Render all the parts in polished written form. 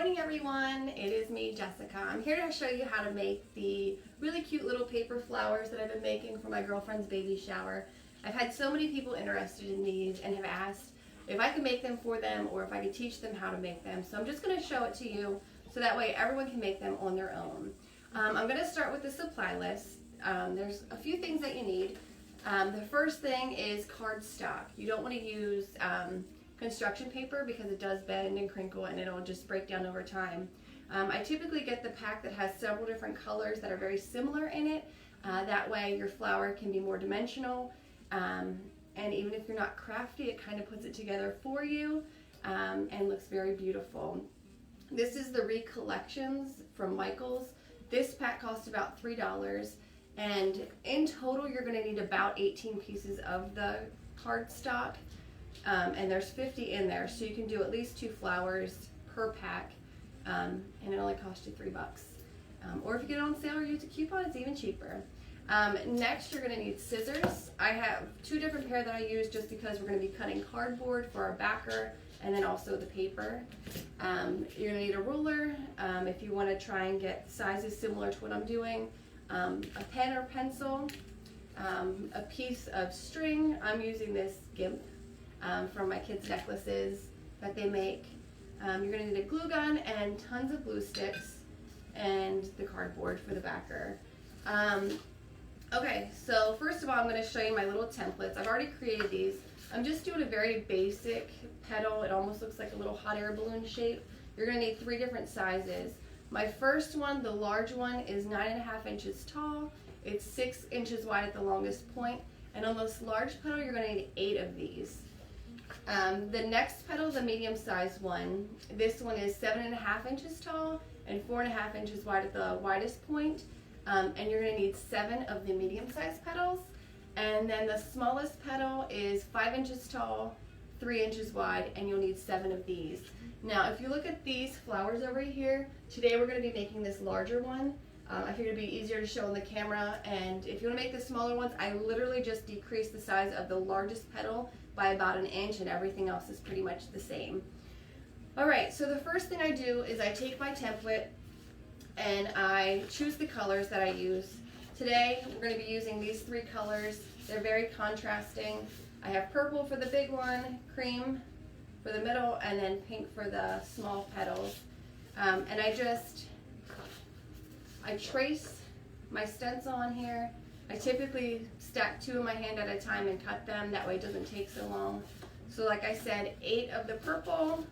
morning, everyone. It is me, Jessica. I'm here to show you how to make the really cute little paper flowers that I've been making for my girlfriend's baby shower. I've had so many people interested in these and have asked if I could make them for them or if I could teach them how to make them. So I'm just going to show it to you so that way everyone can make them on their own. I'm going to start with the supply list. There's a few things that you need. The first thing is cardstock. You don't want to use construction paper because it does bend and crinkle and it'll just break down over time. I typically get the pack that has several different colors that are very similar in it. That way your flower can be more dimensional, and even if you're not crafty, it kind of puts it together for you and looks very beautiful. This is the Recollections from Michaels. This pack cost about $3, and in total you're going to need about 18 pieces of the cardstock. And there's 50 in there, so you can do at least 2 flowers per pack, and it only costs you $3. Or if you get it on sale or use a coupon, it's even cheaper. Next, you're going to need scissors. I have 2 different pair that I use just because we're going to be cutting cardboard for our backer and then also the paper. You're going to need a ruler if you want to try and get sizes similar to what I'm doing, a pen or pencil, a piece of string. I'm using this GIMP from my kids' necklaces that they make. You're going to need a glue gun and tons of glue sticks and the cardboard for the backer. Okay, so first of all, I'm going to show you my little templates. I've already created these. I'm just doing a very basic petal. It almost looks like a little hot air balloon shape. You're going to need 3 different sizes. My first one, the large one, is 9.5 inches tall. It's 6 inches wide at the longest point. And on this large petal, you're going to need 8 of these. The next petal, the medium-sized one, this one is 7.5 inches tall and 4.5 inches wide at the widest point. And you're going to need 7 of the medium-sized petals. And then the smallest petal is 5 inches tall, 3 inches wide, and you'll need 7 of these. Now, if you look at these flowers over here, today we're going to be making this larger one. I figured it'd be easier to show on the camera, and if you want to make the smaller ones, I literally just decreased the size of the largest petal by about 1 inch, and everything else is pretty much the same. Alright, so the first thing I do is I take my template and I choose the colors that I use. Today we're going to be using these 3 colors. They're very contrasting. I have purple for the big one, cream for the middle, and then pink for the small petals. And I trace my stencil on here. I typically stack 2 in my hand at a time and cut them. That way it doesn't take so long. So like I said, 8 of the purple,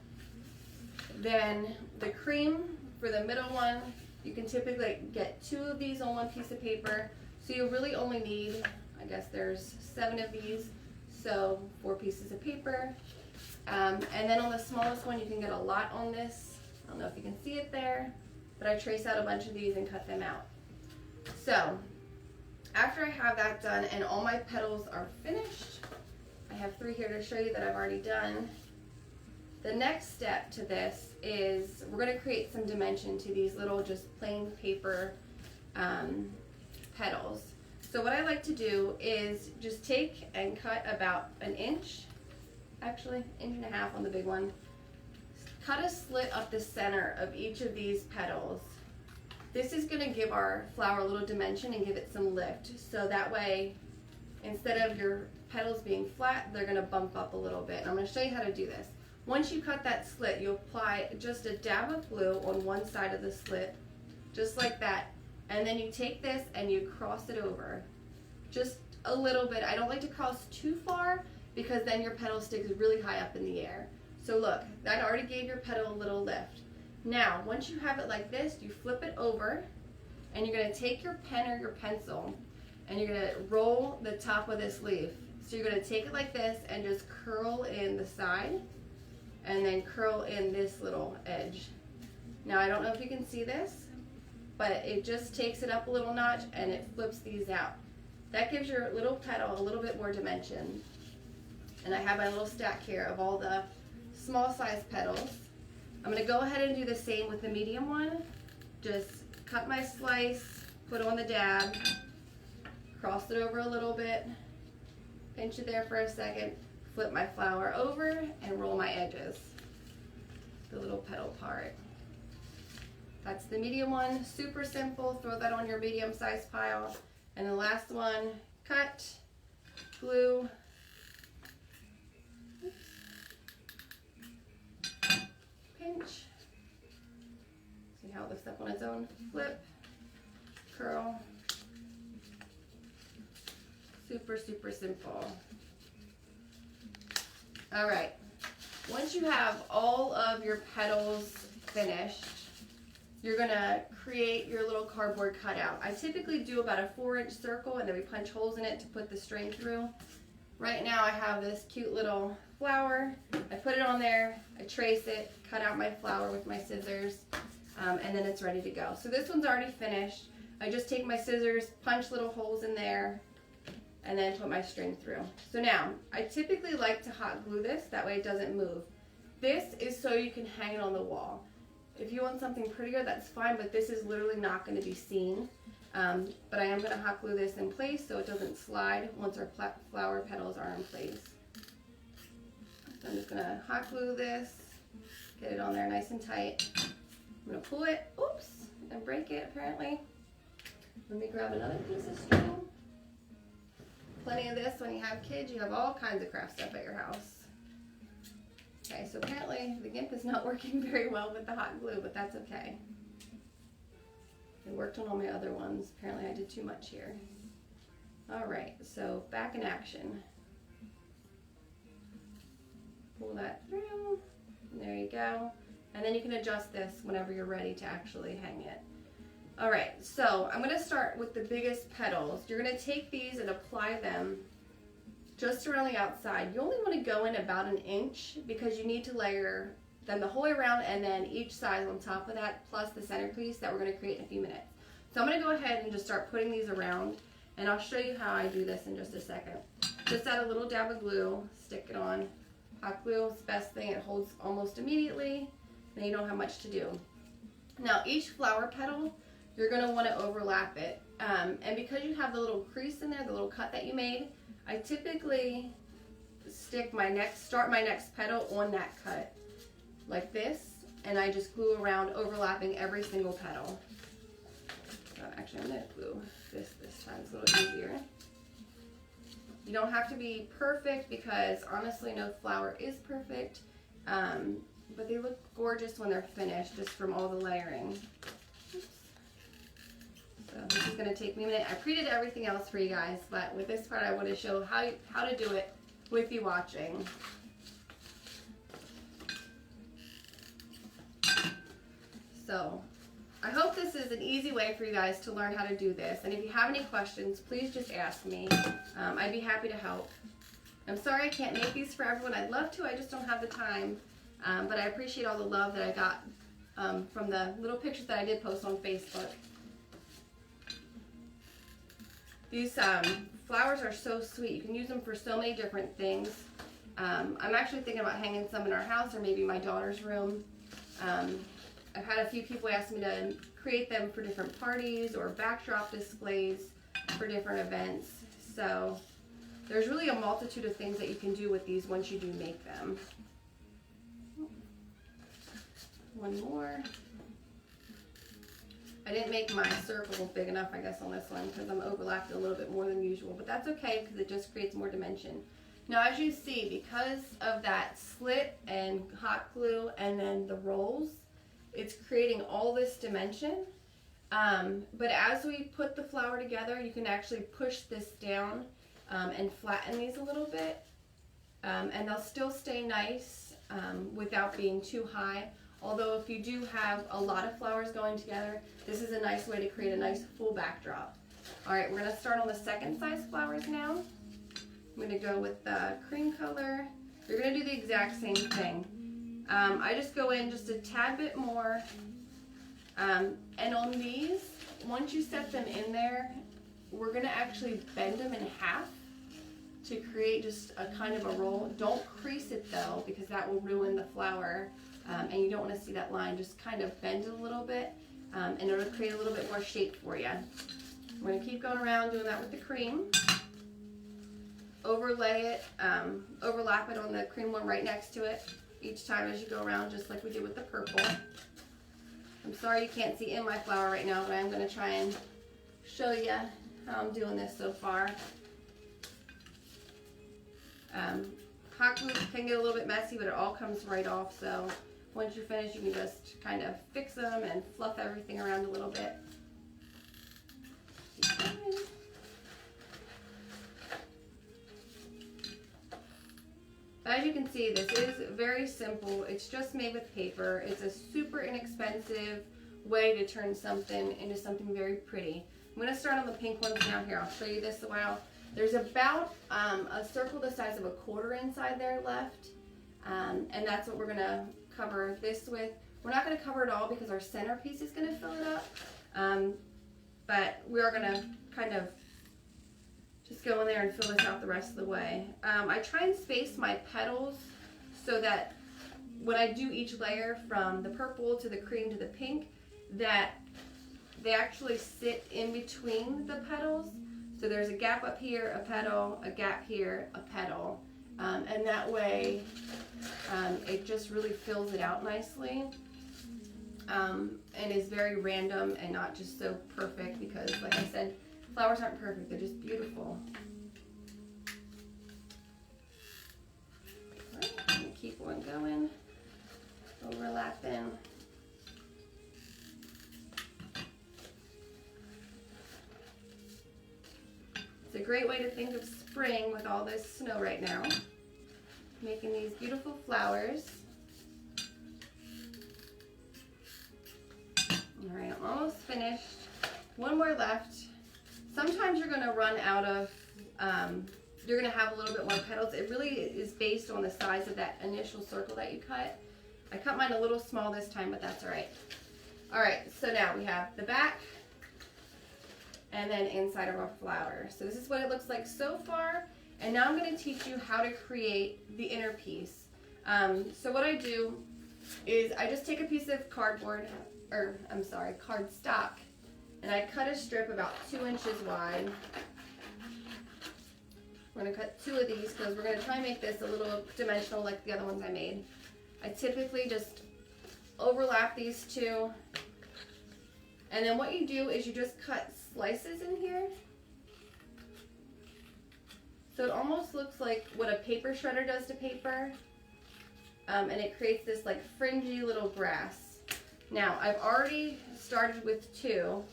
then the cream for the middle one. You can typically get 2 of these on 1 piece of paper. So you really only need, I guess there's 7 of these, so 4 pieces of paper. And then on the smallest one, you can get a lot on this. I don't know if you can see it there, but I trace out a bunch of these and cut them out. So after I have that done and all my petals are finished, I have 3 here to show you that I've already done. The next step to this is we're going to create some dimension to these little just plain paper petals. So what I like to do is just take and cut about 1 inch, actually 1.5 inches on the big one. Cut a slit up the center of each of these petals. This is going to give our flower a little dimension and give it some lift. So that way, instead of your petals being flat, they're going to bump up a little bit. And I'm going to show you how to do this. Once you cut that slit, you apply just a dab of glue on one side of the slit, just like that. And then you take this and you cross it over. Just a little bit. I don't like to cross too far because then your petal sticks really high up in the air. So look, that already gave your petal a little lift. Now, once you have it like this, you flip it over and you're going to take your pen or your pencil and you're going to roll the top of this leaf. So you're going to take it like this and just curl in the side and then curl in this little edge. Now, I don't know if you can see this, but it just takes it up a little notch and it flips these out. That gives your little petal a little bit more dimension. And I have my little stack here of all the small size petals. I'm going to go ahead and do the same with the medium one. Just cut my slice, put on the dab, cross it over a little bit, pinch it there for a second, flip my flower over and roll my edges, the little petal part. That's the medium one, super simple. Throw that on your medium size pile. And the last one, cut, glue, pinch. See how it lifts up on its own? Flip, curl. Super, super simple. All right, once you have all of your petals finished, you're gonna create your little cardboard cutout. I typically do about a 4-inch circle and then we punch holes in it to put the string through. Right now I have this cute little flower. I put it on there, I trace it, cut out my flower with my scissors, and then it's ready to go. So this one's already finished. I just take my scissors, punch little holes in there, and then put my string through. So now, I typically like to hot glue this, that way it doesn't move. This is so you can hang it on the wall. If you want something prettier, that's fine, but this is literally not going to be seen. But I am going to hot glue this in place so it doesn't slide once our flower petals are in place. So I'm just going to hot glue this, get it on there nice and tight. I'm going to pull it, oops, and break it apparently. Let me grab another piece of string. Plenty of this when you have kids. You have all kinds of craft stuff at your house. Okay, so apparently the GIMP is not working very well with the hot glue, but that's okay. It worked on all my other ones. Apparently I did too much here. All right, so back in action. Pull that through. There you go. And then you can adjust this whenever you're ready to actually hang it. All right, so I'm going to start with the biggest petals. You're going to take these and apply them just around the outside. You only want to go in about 1 inch because you need to layer them the whole way around and then each side on top of that plus the centerpiece that we're going to create in a few minutes. So I'm going to go ahead and just start putting these around and I'll show you how I do this in just a second. Just add a little dab of glue, stick it on. Hot glue is the best thing, it holds almost immediately, then you don't have much to do. Now each flower petal, you're going to want to overlap it. And because you have the little crease in there, the little cut that you made, I typically start my next petal on that cut, like this, and I just glue around, overlapping every single petal. So actually, I'm going to glue this time, it's a little easier. You don't have to be perfect because honestly, no flower is perfect, but they look gorgeous when they're finished, just from all the layering. So this is going to take me a minute. I pre-did everything else for you guys, but with this part I want to show how to do it with you watching. So I hope this is an easy way for you guys to learn how to do this. And if you have any questions, please just ask me. I'd be happy to help. I'm sorry I can't make these for everyone. I'd love to, I just don't have the time. But I appreciate all the love that I got from the little pictures that I did post on Facebook. These flowers are so sweet. You can use them for so many different things. I'm actually thinking about hanging some in our house or maybe my daughter's room. I've had a few people ask me to create them for different parties or backdrop displays for different events. So there's really a multitude of things that you can do with these once you do make them. One more. I didn't make my circle big enough, I guess, on this one because I'm overlapped a little bit more than usual, but that's okay because it just creates more dimension. Now, as you see, because of that slit and hot glue and then the rolls, it's creating all this dimension. But as we put the flower together, you can actually push this down and flatten these a little bit, and they'll still stay nice without being too high. Although if you do have a lot of flowers going together, this is a nice way to create a nice full backdrop. All right, we're going to start on the second size flowers now. I'm going to go with the cream color. You're going to do the exact same thing. I just go in just a tad bit more. And on these, once you set them in there, we're going to actually bend them in half to create just a kind of a roll. Don't crease it though, because that will ruin the flower. And you don't want to see that line. Just kind of bend it a little bit in order to create a little bit more shape for you. We're going to keep going around doing that with the cream. Overlay it, overlap it on the cream one right next to it each time as you go around, just like we did with the purple. I'm sorry you can't see in my flower right now, but I'm going to try and show you how I'm doing this so far. Hot glue can get a little bit messy, but it all comes right off, so once you're finished, you can just kind of fix them and fluff everything around a little bit. As you can see, this is very simple. It's just made with paper. It's a super inexpensive way to turn something into something very pretty. I'm going to start on the pink ones now. Here, I'll show you this a while. There's about a circle the size of a quarter inside there left, and that's what we're going to cover this with. We're not going to cover it all because our centerpiece is going to fill it up, but we are going to kind of just go in there and fill this out the rest of the way. I try and space my petals so that when I do each layer from the purple to the cream to the pink, that they actually sit in between the petals. So there's a gap up here, a petal, a gap here, a petal. And that way it just really fills it out nicely. And is very random and not just so perfect because, like I said, flowers aren't perfect, they're just beautiful. Right, I'm gonna keep one going, overlapping. It's a great way to think of spring with all this snow right now. Making these beautiful flowers. All right, I'm almost finished. One more left. Sometimes you're going to run out of, you're going to have a little bit more petals. It really is based on the size of that initial circle that you cut. I cut mine a little small this time, but that's all right. All right, so now we have the back and then inside of our flower. So this is what it looks like so far. And now I'm going to teach you how to create the inner piece. So what I do is I just take a piece of cardstock, and I cut a strip about 2 inches wide. We're going to cut 2 of these because we're going to try and make this a little dimensional like the other ones I made. I typically just overlap these 2. And then what you do is you just cut slices in here. So it almost looks like what a paper shredder does to paper. And it creates this like fringy little grass. Now I've already started with 2.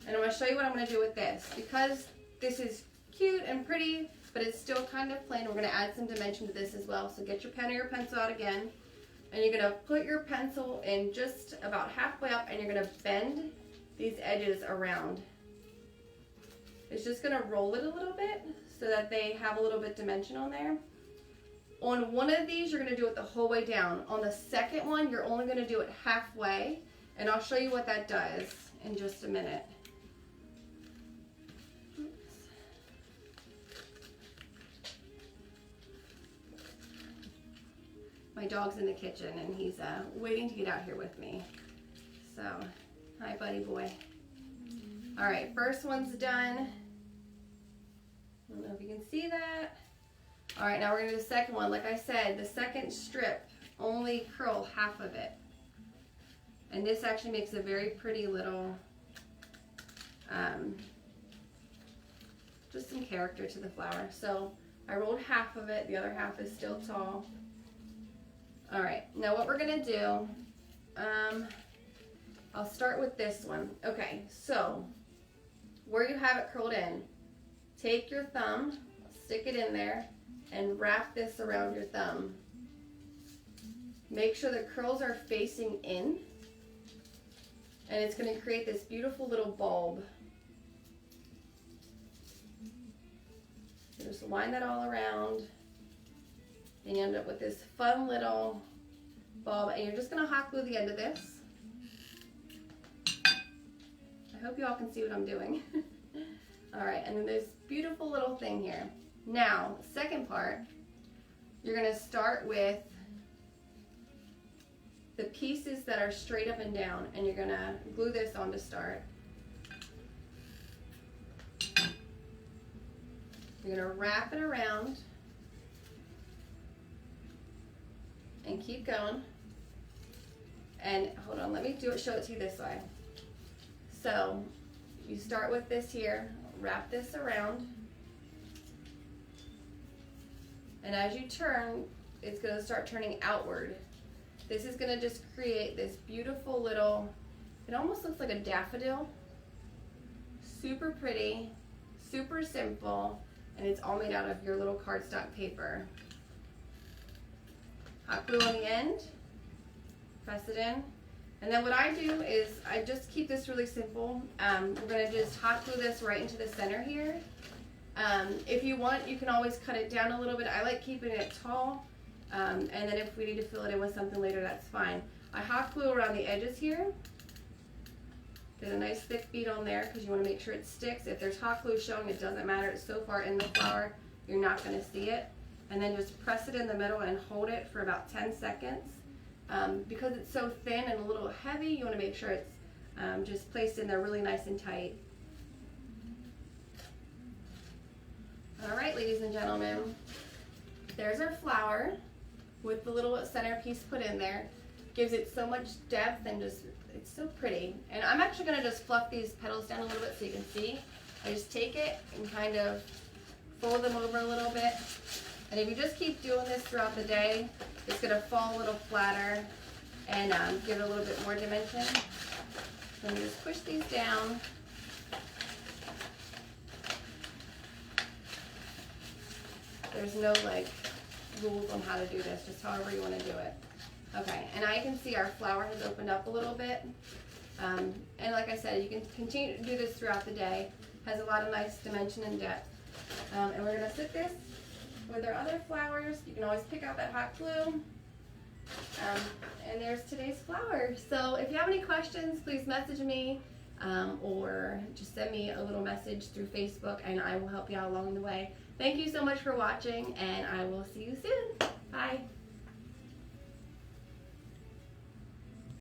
And I'm going to show you what I'm going to do with this. Because this is cute and pretty, but it's still kind of plain, we're going to add some dimension to this as well. So get your pen or your pencil out again. And you're going to put your pencil in just about halfway up, and you're going to bend these edges around. It's just going to roll it a little bit so that they have a little bit dimension on there. On one of these, you're going to do it the whole way down. On the second one, you're only going to do it halfway, and I'll show you what that does in just a minute. My dog's in the kitchen and he's waiting to get out here with me. So, hi buddy boy. All right, first one's done. I don't know if you can see that. All right, now we're gonna do the second one. Like I said, the second strip, only curl half of it. And this actually makes a very pretty little, just some character to the flower. So I rolled half of it, the other half is still tall. All right, now what we're gonna do, I'll start with this one. Okay, so where you have it curled in, take your thumb, stick it in there, and wrap this around your thumb. Make sure the curls are facing in, and it's gonna create this beautiful little bulb. So just line that all around. And you end up with this fun little bulb, and you're just going to hot glue the end of this. I hope you all can see what I'm doing. All right, and then this beautiful little thing here. Now, second part, you're going to start with the pieces that are straight up and down, and you're going to glue this on to start. You're going to wrap it around and keep going. And hold on, let me show it to you this way. So you start with this here, wrap this around, and as you turn, it's going to start turning outward. This is going to just create this beautiful little, it almost looks like a daffodil. Super pretty, super simple, and it's all made out of your little cardstock paper. Hot glue on the end, press it in, and then what I do is I just keep this really simple. We're going to just hot glue this right into the center here. If you want, you can always cut it down a little bit. I like keeping it tall, and then if we need to fill it in with something later, that's fine. I hot glue around the edges here. Get a nice thick bead on there because you want to make sure it sticks. If there's hot glue showing, it doesn't matter. It's so far in the flower, you're not going to see it. And then just press it in the middle and hold it for about 10 seconds. Because it's so thin and a little heavy, you want to make sure it's just placed in there really nice and tight. All right, ladies and gentlemen, there's our flower with the little centerpiece put in there. Gives it so much depth and just, it's so pretty. And I'm actually going to just fluff these petals down a little bit so you can see. I just take it and kind of fold them over a little bit. And if you just keep doing this throughout the day, it's going to fall a little flatter and give it a little bit more dimension. Then you just push these down. There's no like rules on how to do this, just however you want to do it. Okay, and I can see our flower has opened up a little bit. And like I said, you can continue to do this throughout the day. Has a lot of nice dimension and depth. And we're going to sit this with our other flowers. You can always pick out that hot glue. And there's today's flower. So if you have any questions, please message me or just send me a little message through Facebook and I will help you out along the way. Thank you so much for watching and I will see you soon. Bye.